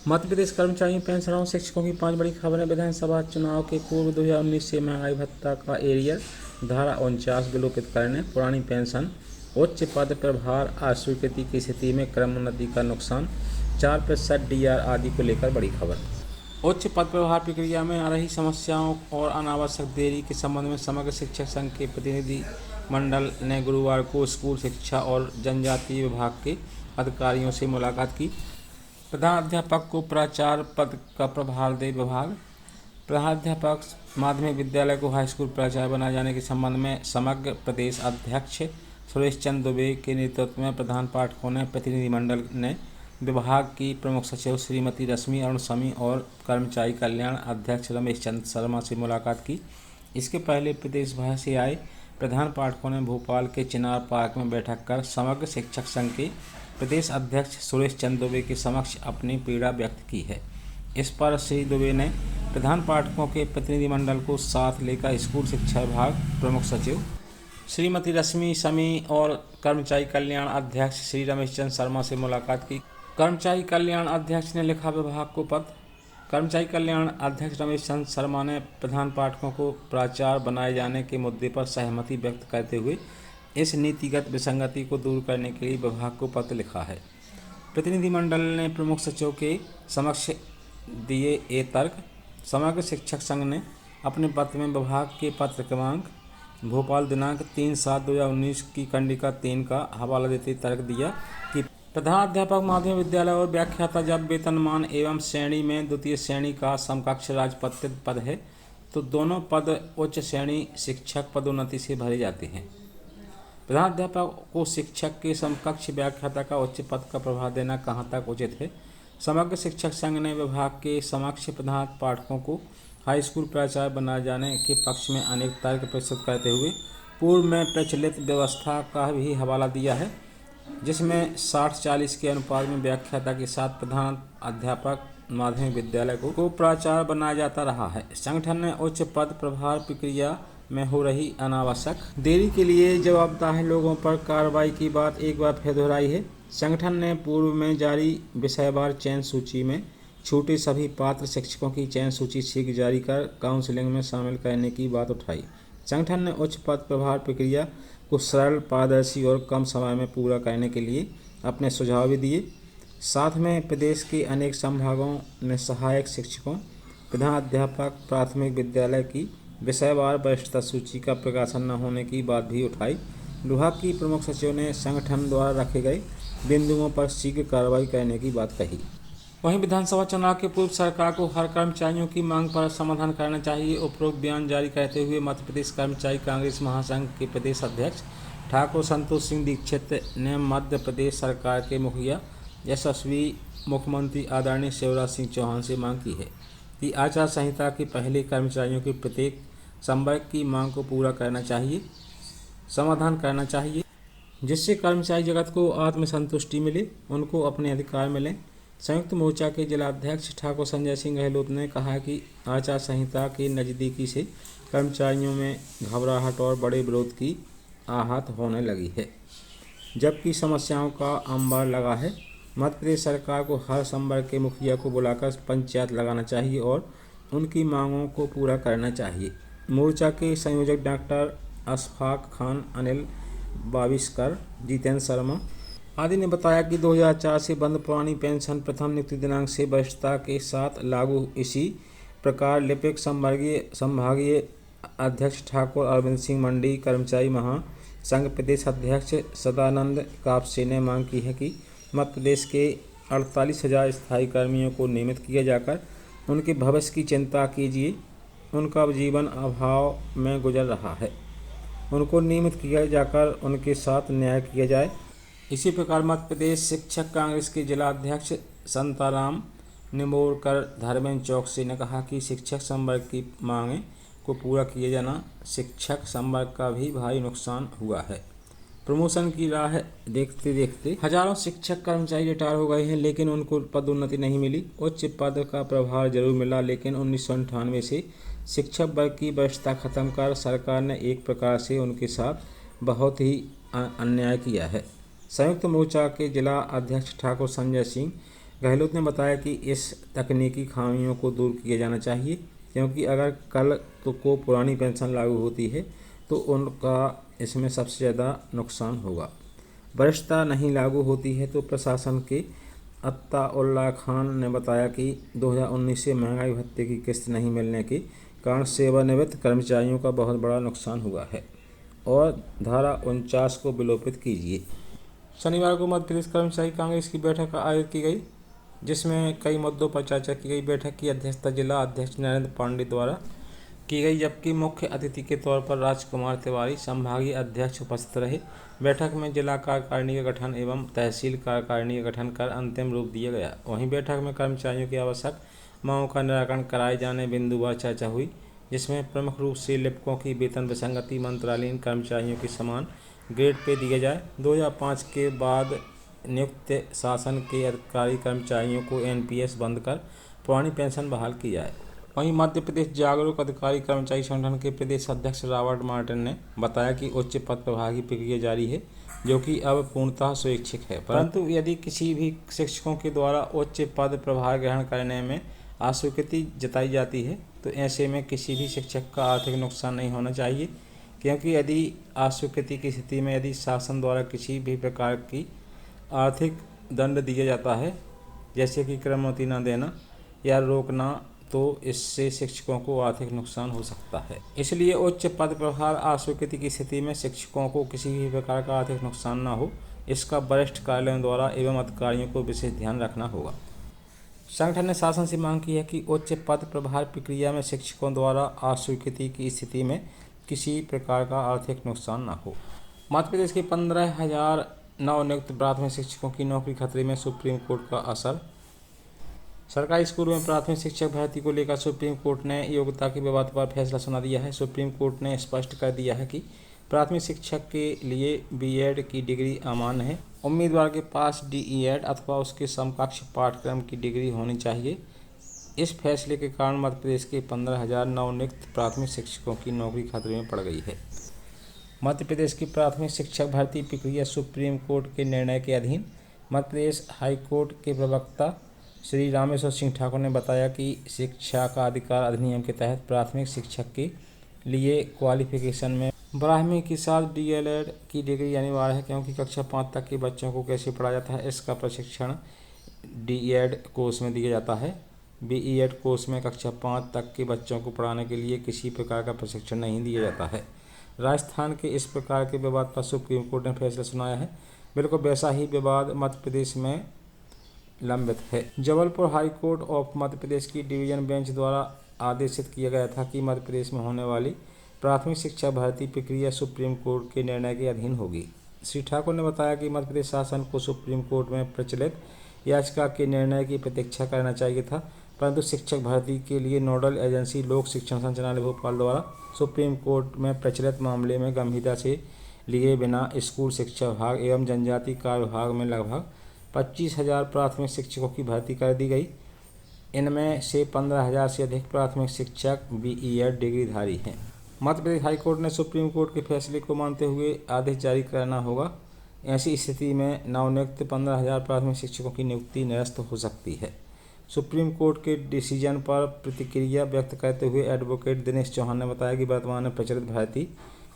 मध्य प्रदेश कर्मचारियों, पेंशनरों, शिक्षकों की 5 बड़ी खबरें। विधानसभा चुनाव के पूर्व 2019 से महंगाई भत्ता का एरियर, धारा 49 विलोपित करने, पुरानी पेंशन, उच्च पद प्रभार अस्वीकृति की स्थिति में क्रमोन्नति का नुकसान, 4% डीआर आदि को लेकर बड़ी खबर। उच्च पद प्रभार प्रक्रिया में आ रही समस्याओं और अनावश्यक देरी के संबंध में समग्र शिक्षक संघ के प्रतिनिधि मंडल ने गुरुवार को स्कूल शिक्षा और जनजातीय विभाग के अधिकारियों से मुलाकात की। प्रधानाध्यापक को प्राचार्य पद का प्रभार दे विभाग। प्रधानाध्यापक माध्यमिक विद्यालय को हाईस्कूल प्राचार्य बनाए जाने के संबंध में समग्र प्रदेश अध्यक्ष सुरेश चंद्र दुबे के नेतृत्व में प्रधान पाठकों ने प्रतिनिधिमंडल ने विभाग की प्रमुख सचिव श्रीमती रश्मि अरुण समी और कर्मचारी कल्याण अध्यक्ष रमेश चंद्र शर्मा से मुलाकात की। इसके पहले प्रदेश भर से आए प्रधान पाठकों ने भोपाल के चिनार पार्क में बैठक कर समग्र शिक्षक संघ के प्रदेश अध्यक्ष सुरेश चंद्र दुबे के समक्ष अपनी पीड़ा व्यक्त की है। इस पर श्री दुबे ने प्रधान पाठकों के प्रतिनिधिमंडल को साथ लेकर स्कूल शिक्षा विभाग प्रमुख सचिव श्रीमती रश्मि समी और कर्मचारी कल्याण अध्यक्ष श्री रमेश चंद्र शर्मा से मुलाकात की। कर्मचारी कल्याण अध्यक्ष ने लिखा विभाग को पत्र। कर्मचारी कल्याण अध्यक्ष रमेश चंद्र शर्मा ने प्रधान पाठकों को प्राचार्य बनाए जाने के मुद्दे पर सहमति व्यक्त करते हुए इस नीतिगत विसंगति को दूर करने के लिए विभाग को पत्र लिखा है। प्रतिनिधिमंडल ने प्रमुख सचिव के समक्ष दिए ये तर्क। समग्र शिक्षक संघ ने अपने पत्र में विभाग के पत्र क्रमांक भोपाल दिनांक 3/7/2019 की कंडिका 3 का हवाला देते तर्क दिया कि प्रधानाध्यापक माध्यमिक विद्यालय और व्याख्याता जब वेतनमान एवं श्रेणी में द्वितीय श्रेणी का समकक्ष राजपत्रित पद है तो दोनों पद उच्च श्रेणी शिक्षक पदोन्नति से भरे जाते हैं। प्रधानाध्यापक को शिक्षक के समकक्ष व्याख्याता का उच्च पद का प्रभार देना कहाँ तक उचित है। समग्र शिक्षक संघ ने विभाग के समक्ष प्रधान पाठकों को हाई स्कूल प्राचार्य बनाए जाने के पक्ष में अनेक तर्क प्रस्तुत करते हुए पूर्व में प्रचलित व्यवस्था का भी हवाला दिया है, जिसमें 60-40 के अनुपात में व्याख्याता के साथ प्रधान अध्यापक माध्यमिक विद्यालय को प्राचार्य बनाया जाता रहा है। संगठन ने उच्च पद प्रभार प्रक्रिया में हो रही अनावश्यक देरी के लिए जवाबदेह लोगों पर कार्रवाई की बात एक बार फिर दोहराई है। संगठन ने पूर्व में जारी विषयवार चयन सूची में छूटे सभी पात्र शिक्षकों की चयन सूची शीघ्र जारी कर काउंसलिंग में शामिल करने की बात उठाई। संगठन ने उच्च पद प्रभार प्रक्रिया को सरल, पारदर्शी और कम समय में पूरा करने के लिए अपने सुझाव भी दिए। साथ में प्रदेश के अनेक संभागों में सहायक शिक्षकों, प्रधानाध्यापक प्राथमिक विद्यालय की विषयवार वरिष्ठता सूची का प्रकाशन न होने की बात भी उठाई। विभाग की प्रमुख सचिव ने संगठन द्वारा रखे गए बिंदुओं पर शीघ्र कार्रवाई करने की बात कही। वहीं विधानसभा चुनाव के पूर्व सरकार को हर कर्मचारियों की मांग पर समाधान करना चाहिए। उपरोक्त बयान जारी करते हुए मध्य प्रदेश कर्मचारी कांग्रेस महासंघ के प्रदेश अध्यक्ष ठाकुर संतोष सिंह दीक्षित ने मध्य प्रदेश सरकार के मुखिया यशस्वी मुख्यमंत्री आदरणीय शिवराज सिंह चौहान से मांग की है कि आचार संहिता के पहले कर्मचारियों के प्रत्येक संवर्ग की मांग को पूरा करना चाहिए, समाधान करना चाहिए, जिससे कर्मचारी जगत को आत्मसंतुष्टि मिले, उनको अपने अधिकार मिलें। संयुक्त मोर्चा के जिलाध्यक्ष ठाकुर संजय सिंह गहलोत ने कहा कि आचार संहिता के नज़दीकी से कर्मचारियों में घबराहट और बड़े विरोध की आहत होने लगी है, जबकि समस्याओं का अंबार लगा है। मध्य प्रदेश सरकार को हर संवर्ग के मुखिया को बुलाकर पंचायत लगाना चाहिए और उनकी मांगों को पूरा करना चाहिए। मोर्चा के संयोजक डॉक्टर अशफाक खान, अनिल बाविस्कर, जितेंद्र शर्मा आदि ने बताया कि 2004 से बंद पुरानी पेंशन प्रथम नियुक्ति दिनांक से वरिष्ठता के साथ लागू। इसी प्रकार लिपिक संभागीय अध्यक्ष ठाकुर अरविंद सिंह मंडी, कर्मचारी महासंघ प्रदेश अध्यक्ष सदानंद कापसे ने मांग की है कि मध्य प्रदेश के 48,000 स्थायी कर्मियों को नियमित किया जाकर उनके भविष्य की चिंता कीजिए। उनका जीवन अभाव में गुजर रहा है, उनको नियमित किया जाकर उनके साथ न्याय किया जाए। इसी प्रकार मध्य प्रदेश शिक्षक कांग्रेस के जिला अध्यक्ष संताराम निमोरकर धर्मेंद्र चौकसी ने कहा कि शिक्षक संवर्ग की मांगें को पूरा किए जाना, शिक्षक संवर्ग का भी भारी नुकसान हुआ है। प्रमोशन की राह देखते देखते हजारों शिक्षक कर्मचारी रिटायर हो गए हैं, लेकिन उनको पदोन्नति नहीं मिली। उच्च पद का प्रभार जरूर मिला, लेकिन 1998 से शिक्षक वर्ग की वरिष्ठता खत्म कर सरकार ने एक प्रकार से उनके साथ बहुत ही अन्याय किया है। संयुक्त मोर्चा के जिला अध्यक्ष ठाकुर संजय सिंह गहलोत ने बताया कि इस तकनीकी खामियों को दूर किया जाना चाहिए, क्योंकि अगर कल को पुरानी पेंशन लागू होती है तो उनका इसमें सबसे ज़्यादा नुकसान होगा। वरिष्ठता नहीं लागू होती है तो प्रशासन के अत्ताउल्लाह खान ने बताया कि 2019 से महंगाई भत्ते की किस्त नहीं मिलने के कारण सेवानिवृत्त कर्मचारियों का बहुत बड़ा नुकसान हुआ है और धारा 49 को विलोपित कीजिए। शनिवार को मध्य प्रदेश कर्मचारी कांग्रेस की बैठक आयोजित की गई, जिसमें कई मुद्दों पर चर्चा की गई। बैठक की अध्यक्षता जिला अध्यक्ष नरेंद्र पांडे द्वारा की गई, जबकि मुख्य अतिथि के तौर पर राजकुमार तिवारी संभागीय अध्यक्ष उपस्थित रहे। बैठक में जिला कार्यकारिणी का गठन एवं तहसील कार्यकारिणी का गठन कर अंतिम रूप दिया गया। वहीं बैठक में कर्मचारियों की आवश्यक मांगों का निराकरण कराए जाने बिंदुवार चर्चा हुई, जिसमें प्रमुख रूप से लिपिकों की वेतन विसंगति, मंत्रालयीन कर्मचारियों की समान ग्रेड पे दिया जाए, 2005 के बाद नियुक्त शासन के अधिकारी कर्मचारियों को एनपीएस बंद कर पुरानी पेंशन बहाल की जाए। वहीं मध्य प्रदेश जागरूक अधिकारी कर्मचारी संगठन के प्रदेश अध्यक्ष रॉबर्ट मार्टिन ने बताया कि उच्च पद प्रभार की प्रक्रिया जारी है, जो कि अब पूर्णतः स्वैच्छिक है, परंतु यदि किसी भी शिक्षकों के द्वारा उच्च पद प्रभार ग्रहण करने में अस्वीकृति जताई जाती है तो ऐसे में किसी भी शिक्षक का आर्थिक नुकसान नहीं होना चाहिए, क्योंकि यदि अस्वीकृति की स्थिति में यदि शासन द्वारा किसी भी प्रकार की आर्थिक दंड दिया जाता है, जैसे कि क्रमोन्नति न देना या रोकना, तो इससे शिक्षकों को आर्थिक नुकसान हो सकता है। इसलिए उच्च पद प्रभार अस्वीकृति की स्थिति में शिक्षकों को किसी भी प्रकार का आर्थिक नुकसान न हो, इसका वरिष्ठ कार्यालयों द्वारा एवं अधिकारियों को विशेष ध्यान रखना होगा। संगठन ने शासन से मांग की है कि उच्च पद प्रभार प्रक्रिया में शिक्षकों द्वारा अस्वीकृति की स्थिति में किसी प्रकार का आर्थिक नुकसान न हो। मध्य प्रदेश के 15,000 नवनियुक्त प्राथमिक शिक्षकों की नौकरी खतरे में, सुप्रीम कोर्ट का असर। सरकारी स्कूलों में प्राथमिक शिक्षक भर्ती को लेकर सुप्रीम कोर्ट ने योग्यता के विवाद पर फैसला सुना दिया है। सुप्रीम कोर्ट ने स्पष्ट कर दिया है कि प्राथमिक शिक्षक के लिए बीएड की डिग्री अमान्य है। उम्मीदवार के पास डीईएड अथवा उसके समकक्ष पाठ्यक्रम की डिग्री होनी चाहिए। इस फैसले के कारण मध्य प्रदेश के 15,000 नवनियुक्त प्राथमिक शिक्षकों की नौकरी खतरे में पड़ गई है। मध्य प्रदेश की प्राथमिक शिक्षक भर्ती प्रक्रिया सुप्रीम कोर्ट के निर्णय के अधीन। मध्य प्रदेश हाईकोर्ट के प्रवक्ता श्री रामेश्वर सिंह ठाकुर ने बताया कि शिक्षा का अधिकार अधिनियम के तहत प्राथमिक शिक्षक के लिए क्वालिफिकेशन में 12वीं के साथ डीएलएड की डिग्री अनिवार्य है, क्योंकि कक्षा 5 तक के बच्चों को कैसे पढ़ाया जाता है इसका प्रशिक्षण डीएड कोर्स में दिया जाता है। बीईएड कोर्स में कक्षा 5 तक के बच्चों को पढ़ाने के लिए किसी प्रकार का प्रशिक्षण नहीं दिया जाता है। राजस्थान के इस प्रकार के विवाद पर सुप्रीम कोर्ट ने फैसला सुनाया है। बिल्कुल वैसा ही विवाद मध्य प्रदेश में लंबित है। Jabalpur high court of Madhya Pradesh की डिवीजन बेंच द्वारा आदेशित किया गया था कि मध्य प्रदेश में होने वाली प्राथमिक शिक्षा भर्ती प्रक्रिया सुप्रीम कोर्ट के निर्णय के अधीन होगी। श्री ठाकुर ने बताया कि मध्य प्रदेश शासन को सुप्रीम कोर्ट में प्रचलित याचिका के निर्णय की प्रतीक्षा करना चाहिए था, परंतु शिक्षक भर्ती के लिए नोडल एजेंसी लोक शिक्षण संचालनालय भोपाल द्वारा सुप्रीम कोर्ट में प्रचलित मामले में गंभीरता से लिए बिना स्कूल शिक्षा विभाग एवं जनजाति कार्य विभाग में लगभग 25,000 प्राथमिक शिक्षकों की भर्ती कर दी गई। इनमें से 15,000 से अधिक प्राथमिक शिक्षक बीईएड डिग्रीधारी हैं। मध्य प्रदेश हाईकोर्ट ने सुप्रीम कोर्ट के फैसले को मानते हुए आदेश जारी करना होगा। ऐसी स्थिति में नवनियुक्त 15,000 प्राथमिक शिक्षकों की नियुक्ति निरस्त हो सकती है। सुप्रीम कोर्ट के डिसीजन पर प्रतिक्रिया व्यक्त करते हुए एडवोकेट दिनेश चौहान ने बताया कि वर्तमान में प्रचलित भर्ती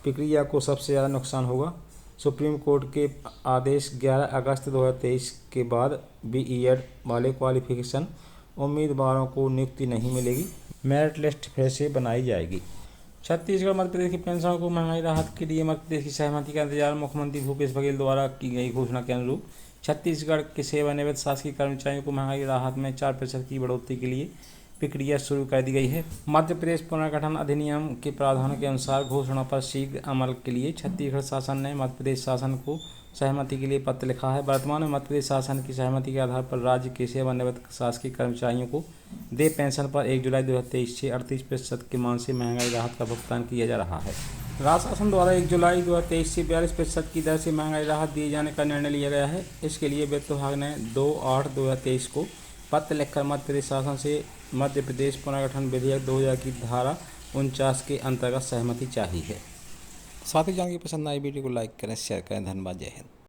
प्रक्रिया को सबसे ज़्यादा नुकसान होगा। सुप्रीम कोर्ट के आदेश 11 अगस्त 2023 के बाद बीईएड वाले क्वालिफिकेशन उम्मीदवारों को नियुक्ति नहीं मिलेगी। मेरिट लिस्ट फिर से बनाई जाएगी। छत्तीसगढ़ मध्य प्रदेश की पेंशनों को महंगाई राहत के लिए मध्य प्रदेश की सहमति का इंतजार। मुख्यमंत्री भूपेश बघेल द्वारा की गई घोषणा के अनुरूप छत्तीसगढ़ के सेवानिवृत्त शासकीय कर्मचारियों को महंगाई राहत में 4% की बढ़ोतरी के लिए प्रक्रिया शुरू कर दी गई है। मध्य प्रदेश पुनर्गठन अधिनियम के प्रावधानों के अनुसार घोषणा पर शीघ्र अमल के लिए छत्तीसगढ़ शासन ने मध्य प्रदेश शासन को सहमति के लिए पत्र लिखा है। वर्तमान में मध्य प्रदेश शासन की सहमति के आधार पर राज्य के सेवानिवृत्त शासकीय कर्मचारियों को देय पेंशन पर 1 जुलाई 2023 से 38% के मान से महंगाई राहत का भुगतान किया जा रहा है। राज्य शासन द्वारा 1 जुलाई 2023 से 42% की दर से महंगाई राहत दिए जाने का निर्णय लिया गया है। इसके लिए वित्त विभाग ने 2/8/2023 को पत्र लिखकर मध्य प्रदेश शासन से मध्य प्रदेश पुनर्गठन विधेयक 2000 की धारा 49 के अंतर्गत सहमति चाहिए है। साथ ही जानकारी पसंद आई वीडियो को लाइक करें, शेयर करें। धन्यवाद। जय हिंद।